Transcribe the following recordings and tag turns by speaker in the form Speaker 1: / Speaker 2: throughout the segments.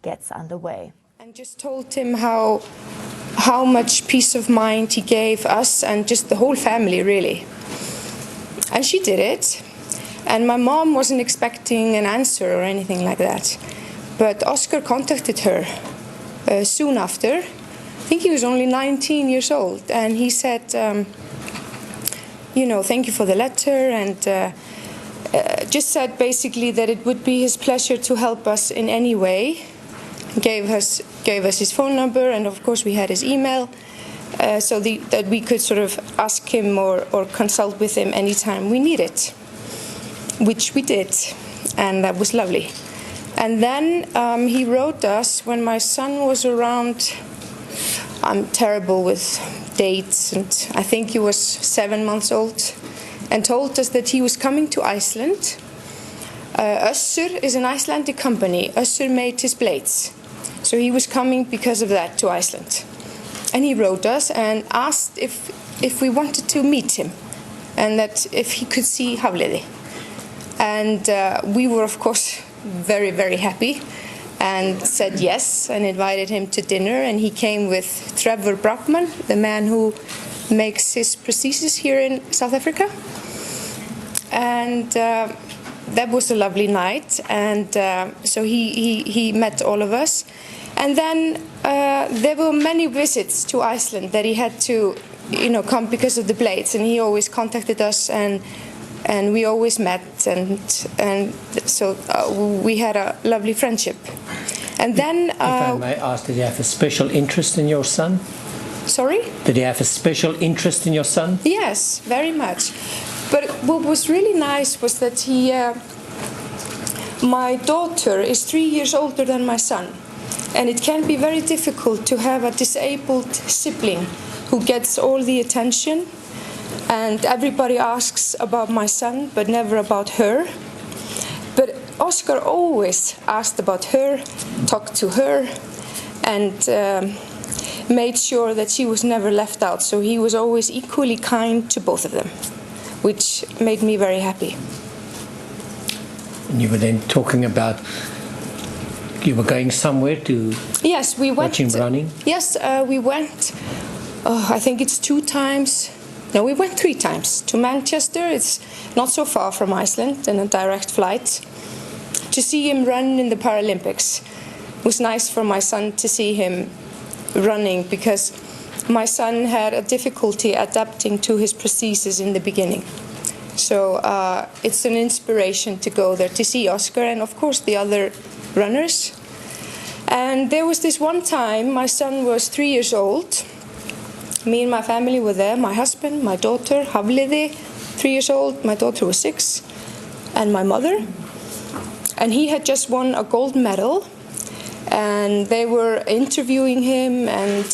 Speaker 1: gets underway.
Speaker 2: And just told him how much peace of mind he gave us and just the whole family, really. And she did it. And my mom wasn't expecting an answer or anything like that. But Oscar contacted her soon after. I think he was only 19 years old. And he said, thank you for the letter, and just said basically that it would be his pleasure to help us in any way. Gave us his phone number, and of course we had his email, so that we could sort of ask him or consult with him anytime we needed, which we did, and that was lovely. And then he wrote us when my son was around, I'm terrible with dates, and I think he was 7 months old, and told us that he was coming to Iceland. Össur is an Icelandic company. Össur made his blades. So he was coming because of that to Iceland. And he wrote us and asked if we wanted to meet him, and that if he could see Hafliði. And we were, of course, very, very happy, and said yes, and invited him to dinner. And he came with Trevor Brockman, the man who makes his prosthesis here in South Africa. And that was a lovely night. And so he met all of us. And then there were many visits to Iceland that he had to, come because of the blades. And he always contacted us, and we always met, and so we had a lovely friendship. And then,
Speaker 3: if I may ask, did he have a special interest in your son?
Speaker 2: Sorry?
Speaker 3: Did he have a special interest in your son?
Speaker 2: Yes, very much. But what was really nice was that my daughter is 3 years older than my son, and it can be very difficult to have a disabled sibling who gets all the attention. And everybody asks about my son, but never about her. But Oscar always asked about her, talked to her, and made sure that she was never left out. So he was always equally kind to both of them, which made me very happy.
Speaker 3: And you were then talking about you were going somewhere to watch him running?
Speaker 2: Yes, we went, I think it's 2 times. No, we went 3 times to Manchester. It's not so far from Iceland, and a direct flight, to see him run in the Paralympics. It was nice for my son to see him running, because my son had a difficulty adapting to his prosthesis in the beginning. So it's an inspiration to go there to see Oscar and, of course, the other runners. And there was this one time my son was 3 years old. Me and my family were there, my husband, my daughter, Hafliði, 3 years old, my daughter was 6, and my mother. And he had just won a gold medal, and they were interviewing him and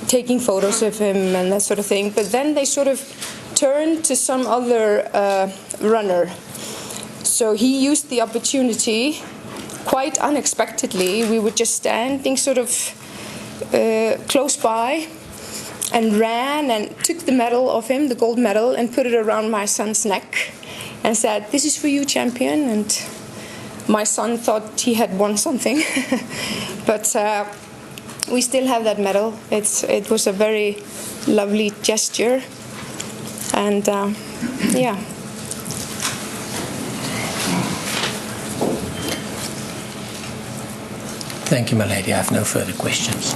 Speaker 2: taking photos of him and that sort of thing. But then they sort of turned to some other runner. So he used the opportunity quite unexpectedly. We were just standing sort of close by, and ran and took the medal of him, the gold medal, and put it around my son's neck and said, "This is for you, champion." And my son thought he had won something, but we still have that medal. It was a very lovely gesture, and yeah.
Speaker 3: Thank you, my lady. I have no further questions.